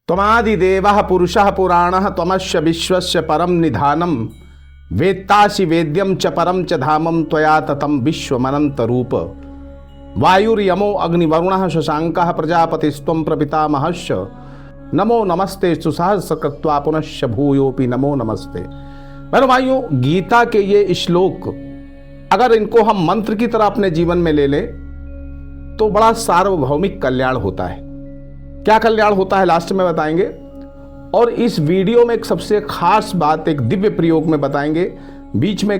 त्वमादिदेवः पुरुषः पुराणः त्वमस्य विश्वस्य परम निधानम वेत्तासि वेद्यम च परम च धामम त्वया ततं विश्वमनंत रूप वायुर्यमो अग्निवरुणः शशांकः प्रजापतिस्त्वं प्रपितामहश्च नमो नमस्ते सुसहस्रकृत्वा पुनश्च भूयोपि नमो नमस्ते। मेरे भाइयों, गीता के ये श्लोक अगर इनको हम मंत्र की तरह अपने जीवन में ले लें तो बड़ा सार्वभौमिक कल्याण होता है। क्या कल्याण होता है लास्ट में बताएंगे, और इस वीडियो में एक सबसे खास बात, एक दिव्य प्रयोग में बताएंगे। बीच में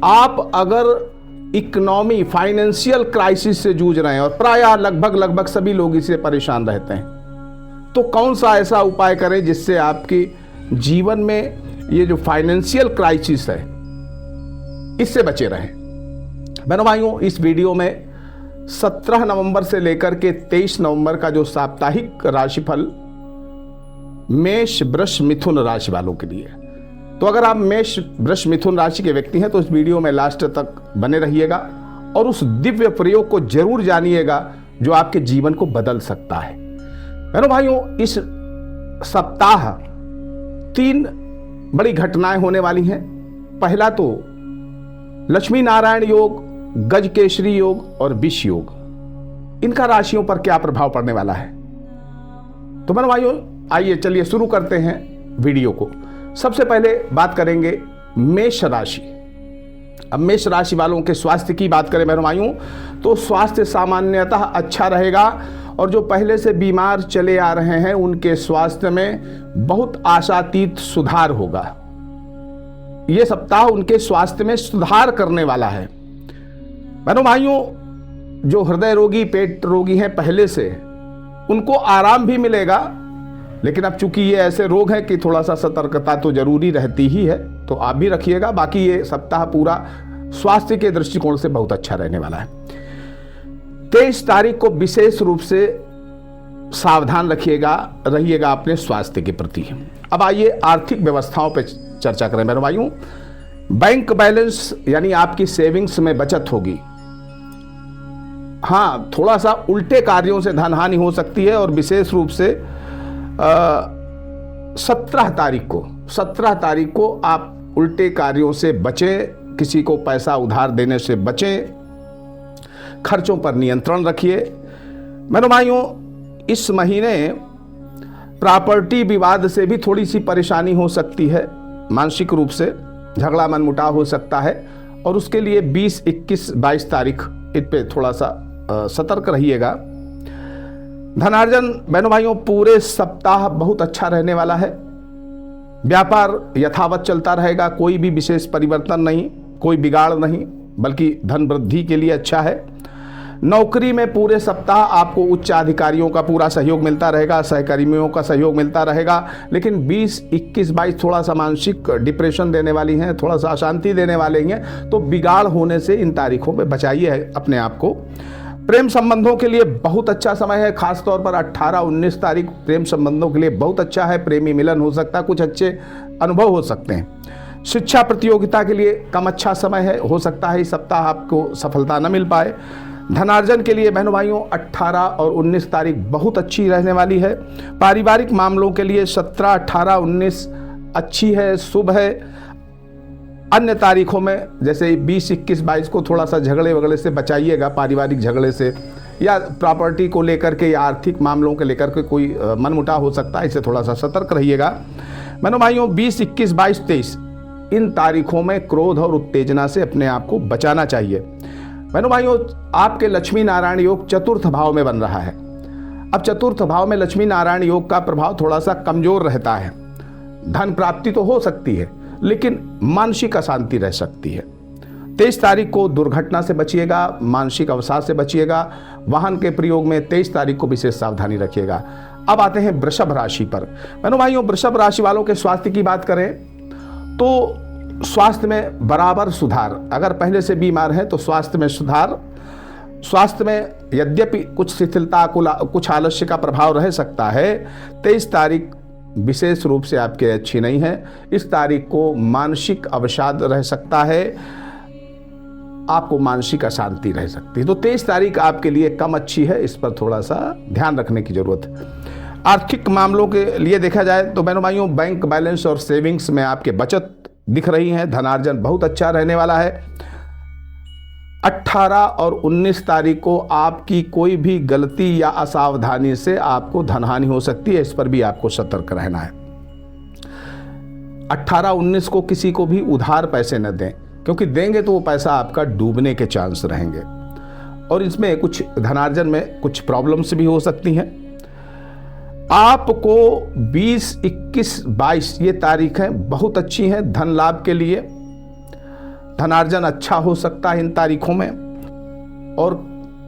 आप अगर इकोनॉमी फाइनेंशियल क्राइसिस से जूझ रहे हैं और प्रायः लगभग सभी लोग इससे परेशान रहते हैं, तो कौन सा ऐसा उपाय करें जिससे आपके जीवन में ये जो फाइनेंशियल क्राइसिस है इससे बचे रहें। बहनों भाइयों, इस वीडियो में 17 नवंबर से लेकर के 23 नवंबर का जो साप्ताहिक राशिफल मेष वृष मिथुन राशि वालों के लिए, तो अगर आप मेष वृष मिथुन राशि के व्यक्ति हैं तो इस वीडियो में लास्ट तक बने रहिएगा और उस दिव्य प्रयोग को जरूर जानिएगा जो आपके जीवन को बदल सकता है। बहनों भाइयों, इस सप्ताह 3 बड़ी घटनाएं होने वाली हैं। पहला तो लक्ष्मी नारायण योग, गज केसरी योग और विष योग, इनका राशियों पर क्या प्रभाव पड़ने वाला है। तो मेरे भाइयों, आइए चलिए शुरू करते हैं वीडियो को। सबसे पहले बात करेंगे मेष राशि। अब मेष राशि वालों के स्वास्थ्य की बात करें मेरे भाइयों, तो स्वास्थ्य सामान्यतः अच्छा रहेगा और जो पहले से बीमार चले आ रहे हैं उनके स्वास्थ्य में बहुत आशातीत सुधार होगा। यह सप्ताह उनके स्वास्थ्य में सुधार करने वाला है। बहनों भाइयों, जो हृदय रोगी, पेट रोगी हैं पहले से, उनको आराम भी मिलेगा, लेकिन अब चूंकि ये ऐसे रोग हैं कि थोड़ा सा सतर्कता तो जरूरी रहती ही है, तो आप भी रखिएगा। बाकी ये सप्ताह पूरा स्वास्थ्य के दृष्टिकोण से बहुत अच्छा रहने वाला है। 23 तारीख को विशेष रूप से सावधान रहिएगा अपने स्वास्थ्य के प्रति। अब आइए आर्थिक व्यवस्थाओं पर चर्चा करें मेरे भाइयों। बैंक बैलेंस यानी आपकी सेविंग्स में बचत होगी। हाँ, थोड़ा सा उल्टे कार्यों से धन हानि हो सकती है और विशेष रूप से 17 तारीख को आप उल्टे कार्यों से बचें, किसी को पैसा उधार देने से बचें, खर्चों पर नियंत्रण रखिए। मेरे भाइयों, इस महीने प्रॉपर्टी विवाद से भी थोड़ी सी परेशानी हो सकती है, मानसिक रूप से झगड़ा मनमुटाव हो सकता है, और उसके लिए 20, 21, 22 तारीख इन पे थोड़ा सा सतर्क रहिएगा। धनार्जन बहनों भाइयों, पूरे सप्ताह बहुत अच्छा रहने वाला है। व्यापार यथावत चलता रहेगा, कोई भी विशेष परिवर्तन नहीं, कोई बिगाड़ नहीं, बल्कि धन वृद्धि के लिए अच्छा है। नौकरी में पूरे सप्ताह आपको उच्च अधिकारियों का पूरा सहयोग मिलता रहेगा, सहकर्मियों का सहयोग मिलता रहेगा, लेकिन 20, 21, 22 थोड़ा सा मानसिक डिप्रेशन देने वाली हैं, थोड़ा सा अशांति देने वाले हैं, तो बिगाड़ होने से इन तारीखों में बचाइए अपने आप को। प्रेम संबंधों के लिए बहुत अच्छा समय है, खासतौर पर 18, 19 तारीख प्रेम संबंधों के लिए बहुत अच्छा है। प्रेमी मिलन हो सकता है, कुछ अच्छे अनुभव हो सकते हैं। शिक्षा प्रतियोगिता के लिए कम अच्छा समय है, हो सकता है इस सप्ताह आपको सफलता न मिल पाए। धनार्जन के लिए बहनों भाइयों 18 और 19 तारीख बहुत अच्छी रहने वाली है। पारिवारिक मामलों के लिए 17, 18, 19 अच्छी है, शुभ है। अन्य तारीखों में जैसे 20, 21, 22 को थोड़ा सा झगड़े वगड़े से बचाइएगा, पारिवारिक झगड़े से या प्रॉपर्टी को लेकर के या आर्थिक मामलों के लेकर के कोई मनमुटाव हो सकता है, इससे थोड़ा सा सतर्क रहिएगा। बहनों भाइयों, 20, 21, 22, 23 इन तारीखों में क्रोध और उत्तेजना से अपने आप को बचाना चाहिए। बहनों भाइयों, आपके लक्ष्मी नारायण योग चतुर्थ भाव में बन रहा है। अब चतुर्थ भाव में लक्ष्मी नारायण योग का प्रभाव थोड़ा सा कमजोर रहता है। धन प्राप्ति तो हो सकती है, लेकिन मानसिक अशांति रह सकती है। 23 तारीख को दुर्घटना से बचिएगा, मानसिक अवसाद से बचिएगा। वाहन के प्रयोग में 23 तारीख को विशेष सावधानी रखिएगा। अब आते हैं वृषभ राशि पर। बहनों भाइयों, वृषभ राशि वालों के स्वास्थ्य की बात करें तो स्वास्थ्य में बराबर सुधार। अगर पहले से बीमार हैं तो स्वास्थ्य में सुधार। स्वास्थ्य में यद्यपि कुछ शिथिलता, कुछ आलस्य का प्रभाव रह सकता है। 23 तारीख विशेष रूप से आपके अच्छी नहीं है। इस तारीख को मानसिक अवसाद रह सकता है, आपको मानसिक अशांति रह सकती है। तो 23 तारीख आपके लिए कम अच्छी है, इस पर थोड़ा सा ध्यान रखने की जरूरत है। आर्थिक मामलों के लिए देखा जाए तो बहनों भाइयों, बैंक बैलेंस और सेविंग्स में आपके बचत दिख रही है। धनार्जन बहुत अच्छा रहने वाला है। 18 और 19 तारीख को आपकी कोई भी गलती या असावधानी से आपको धनहानि हो सकती है, इस पर भी आपको सतर्क रहना है। 18-19 को किसी को भी उधार पैसे न दें, क्योंकि देंगे तो वो पैसा आपका डूबने के चांस रहेंगे और इसमें कुछ धनार्जन में कुछ प्रॉब्लम्स भी हो सकती हैं। आपको 20, 21, 22 ये तारीखें बहुत अच्छी हैं धन लाभ के लिए। धनार्जन अच्छा हो सकता है इन तारीखों में। और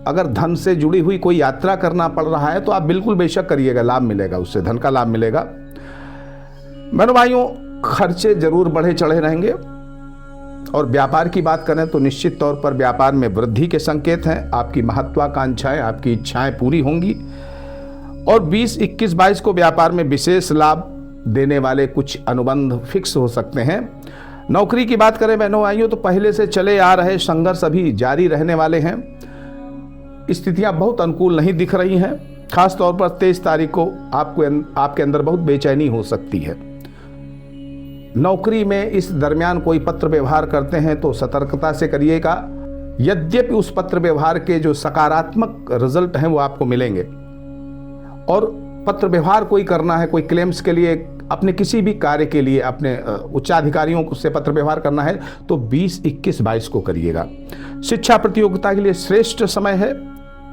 अगर धन से जुड़ी हुई कोई यात्रा करना पड़ रहा है तो आप बिल्कुल बेशक करिएगा, लाभ मिलेगा, उससे धन का लाभ मिलेगा। बहनों भाइयों, खर्चे जरूर बढ़े चढ़े रहेंगे। और व्यापार की बात करें तो निश्चित तौर पर व्यापार में वृद्धि के संकेत हैं। आपकी महत्वाकांक्षाएं, आपकी इच्छाएं पूरी होंगी। और 20, 21, 22 को व्यापार में विशेष लाभ देने वाले कुछ अनुबंध फिक्स हो सकते हैं। नौकरी की बात करें बहनों भाइयों तो पहले से चले आ रहे संघर्ष अभी जारी रहने वाले हैं। स्थितियां बहुत अनुकूल नहीं दिख रही हैं। खास तौर पर 23 तारीख को आपके अंदर बहुत बेचैनी हो सकती है। नौकरी में इस दरमियान कोई पत्र व्यवहार करते हैं तो सतर्कता से करिएगा। यद्यपि उस पत्र व्यवहार के जो सकारात्मक रिजल्ट हैं वो आपको मिलेंगे। और पत्र व्यवहार कोई करना है, कोई क्लेम्स के लिए, अपने किसी भी कार्य के लिए अपने उच्चाधिकारियों से पत्र व्यवहार करना है तो 20, 21, 22 को करिएगा। शिक्षा प्रतियोगिता के लिए श्रेष्ठ समय है,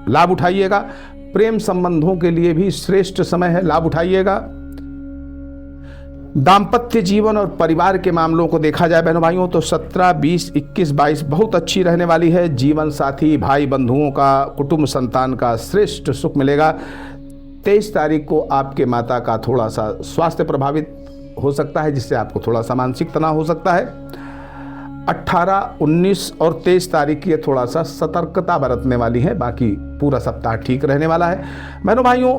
लाभ उठाइएगा। प्रेम संबंधों के लिए भी श्रेष्ठ समय है, लाभ उठाइएगा। दाम्पत्य जीवन और परिवार के मामलों को देखा जाए बहनों भाइयों तो 17, 20, 21, 22 बहुत अच्छी रहने वाली है। जीवन साथी, भाई बंधुओं का, कुटुंब संतान का श्रेष्ठ सुख मिलेगा। 23 तारीख को आपके माता का थोड़ा सा स्वास्थ्य प्रभावित हो सकता है, जिससे आपको थोड़ा सा मानसिक तनाव हो सकता है। 18, 19 और 23 तारीख की थोड़ा सा सतर्कता बरतने वाली है, बाकी पूरा सप्ताह ठीक रहने वाला है। बहनों भाइयों,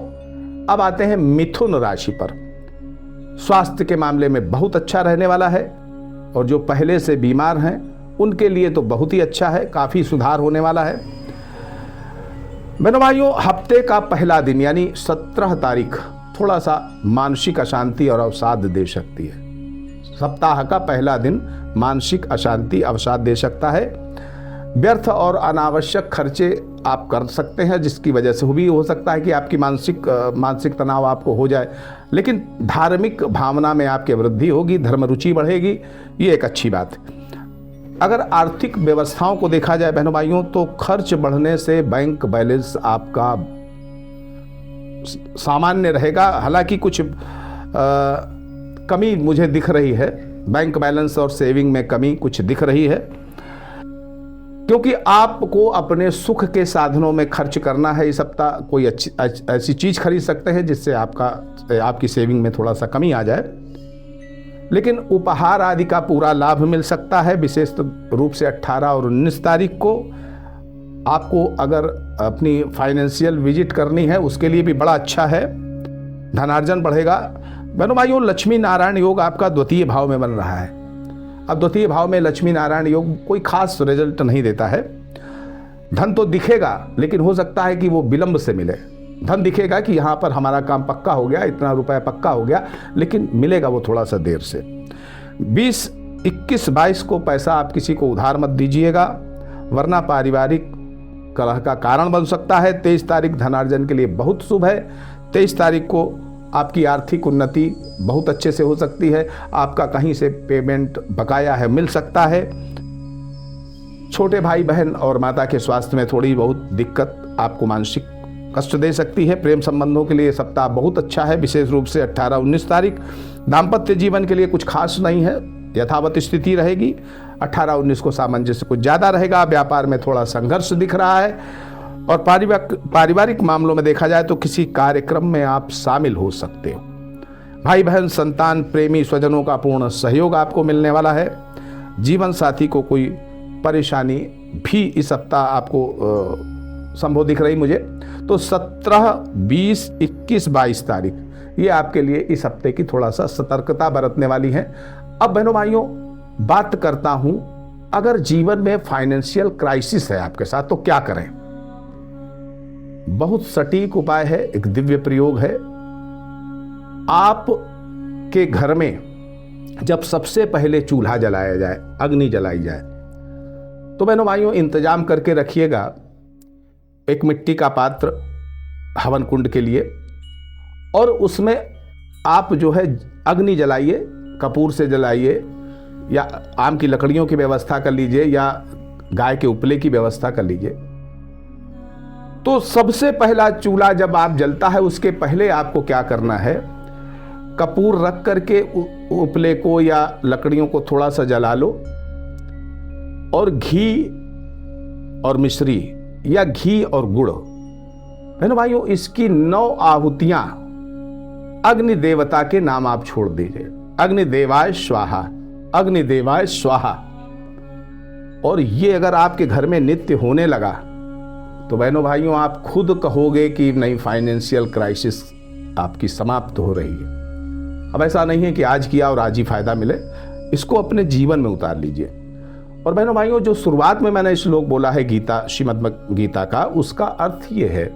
अब आते हैं मिथुन राशि पर। स्वास्थ्य के मामले में बहुत अच्छा रहने वाला है और जो पहले से बीमार हैं उनके लिए तो बहुत ही अच्छा है, काफ़ी सुधार होने वाला है। बहनों भाइयों, हफ्ते का पहला दिन यानी 17 तारीख थोड़ा सा मानसिक अशांति और अवसाद दे सकती है। सप्ताह का पहला दिन मानसिक अशांति अवसाद दे सकता है। व्यर्थ और अनावश्यक खर्चे आप कर सकते हैं, जिसकी वजह से भी हो सकता है कि आपकी मानसिक तनाव आपको हो जाए। लेकिन धार्मिक भावना में आपकी वृद्धि होगी, धर्म रुचि बढ़ेगी, ये एक अच्छी बात है। अगर आर्थिक व्यवस्थाओं को देखा जाए बहनों भाइयों तो खर्च बढ़ने से बैंक बैलेंस आपका सामान्य रहेगा। हालांकि कुछ कमी मुझे दिख रही है, बैंक बैलेंस और सेविंग में कमी कुछ दिख रही है, क्योंकि आपको अपने सुख के साधनों में खर्च करना है। इस सप्ताह कोई ऐसी चीज खरीद सकते हैं जिससे आपकी सेविंग में थोड़ा सा कमी आ जाए। लेकिन उपहार आदि का पूरा लाभ मिल सकता है। विशेष रूप से 18 और 19 तारीख को आपको अगर अपनी फाइनेंशियल विजिट करनी है उसके लिए भी बड़ा अच्छा है, धनार्जन बढ़ेगा। बहनों भाइयों, लक्ष्मी नारायण योग आपका द्वितीय भाव में बन रहा है। अब द्वितीय भाव में लक्ष्मी नारायण योग कोई खास रिजल्ट नहीं देता है। धन तो दिखेगा, लेकिन हो सकता है कि वो विलंब से मिले। धन दिखेगा कि यहाँ पर हमारा काम पक्का हो गया, इतना रुपया पक्का हो गया, लेकिन मिलेगा वो थोड़ा सा देर से। 20, 21, 22 को पैसा आप किसी को उधार मत दीजिएगा, वरना पारिवारिक कलह का कारण बन सकता है। 23 तारीख धनार्जन के लिए बहुत शुभ है। 23 तारीख को आपकी आर्थिक उन्नति बहुत अच्छे से हो सकती है। आपका कहीं से पेमेंट बकाया है, मिल सकता है। छोटे भाई बहन और माता के स्वास्थ्य में थोड़ी बहुत दिक्कत आपको मानसिक कष्ट दे सकती है। प्रेम संबंधों के लिए सप्ताह बहुत अच्छा है, विशेष रूप से 18, 19 तारीख। दाम्पत्य जीवन के लिए कुछ खास नहीं है, यथावत स्थिति रहेगी। 18, 19 को सामंजस्य कुछ ज़्यादा रहेगा। व्यापार में थोड़ा संघर्ष दिख रहा है। और पारिवारिक मामलों में देखा जाए तो किसी कार्यक्रम में आप शामिल हो सकते हो। भाई बहन, संतान, प्रेमी स्वजनों का पूर्ण सहयोग आपको मिलने वाला है। जीवन साथी को कोई परेशानी भी इस सप्ताह आपको संभव दिख रही मुझे। तो 17, 20, 21, 22 तारीख ये आपके लिए इस हफ्ते की थोड़ा सा सतर्कता बरतने वाली है। अब बहनों भाइयों, बात करता हूं, अगर जीवन में फाइनेंशियल क्राइसिस है आपके साथ तो क्या करें। बहुत सटीक उपाय है, एक दिव्य प्रयोग है। आप के घर में जब सबसे पहले चूल्हा जलाया जाए, अग्नि जलाई जाए, तो बहनों भाइयों इंतजाम करके रखिएगा एक मिट्टी का पात्र हवन कुंड के लिए, और उसमें आप जो है अग्नि जलाइए, कपूर से जलाइए या आम की लकड़ियों की व्यवस्था कर लीजिए या गाय के उपले की व्यवस्था कर लीजिए। तो सबसे पहला चूल्हा जब आप जलता है उसके पहले आपको क्या करना है, कपूर रख करके उपले को या लकड़ियों को थोड़ा सा जला लो और घी और मिश्री या घी और गुड़, है ना भाइयों, इसकी 9 आहुतियां अग्नि देवता के नाम आप छोड़ दीजिए। अग्निदेवाय स्वाहा, अग्निदेवाय स्वाहा। और ये अगर आपके घर में नित्य होने लगा तो बहनों भाइयों आप खुद कहोगे कि नहीं, फाइनेंशियल क्राइसिस आपकी समाप्त हो रही है। अब ऐसा नहीं है कि आज किया और आज ही फायदा मिले, इसको अपने जीवन में उतार लीजिए। और बहनों भाइयों जो शुरुआत में मैंने श्लोक बोला है गीता, श्रीमद् गीता का, उसका अर्थ ये है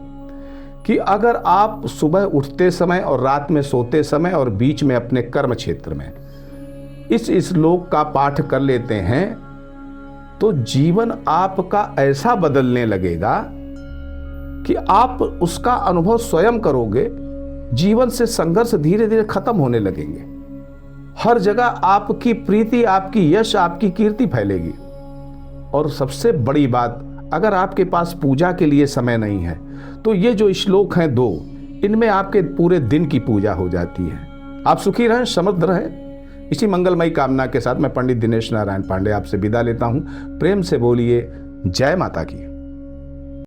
कि अगर आप सुबह उठते समय और रात में सोते समय और बीच में अपने कर्म क्षेत्र में इस श्लोक का पाठ कर लेते हैं तो जीवन आपका ऐसा बदलने लगेगा कि आप उसका अनुभव स्वयं करोगे। जीवन से संघर्ष धीरे धीरे खत्म होने लगेंगे। हर जगह आपकी प्रीति, आपकी यश, आपकी कीर्ति फैलेगी। और सबसे बड़ी बात, अगर आपके पास पूजा के लिए समय नहीं है तो ये जो श्लोक हैं 2, इनमें आपके पूरे दिन की पूजा हो जाती है। आप सुखी रहें, समृद्ध रहें। इसी मंगलमयी कामना के साथ मैं पंडित दिनेश नारायण पांडे आपसे विदा लेता हूं। प्रेम से बोलिए जय माता की।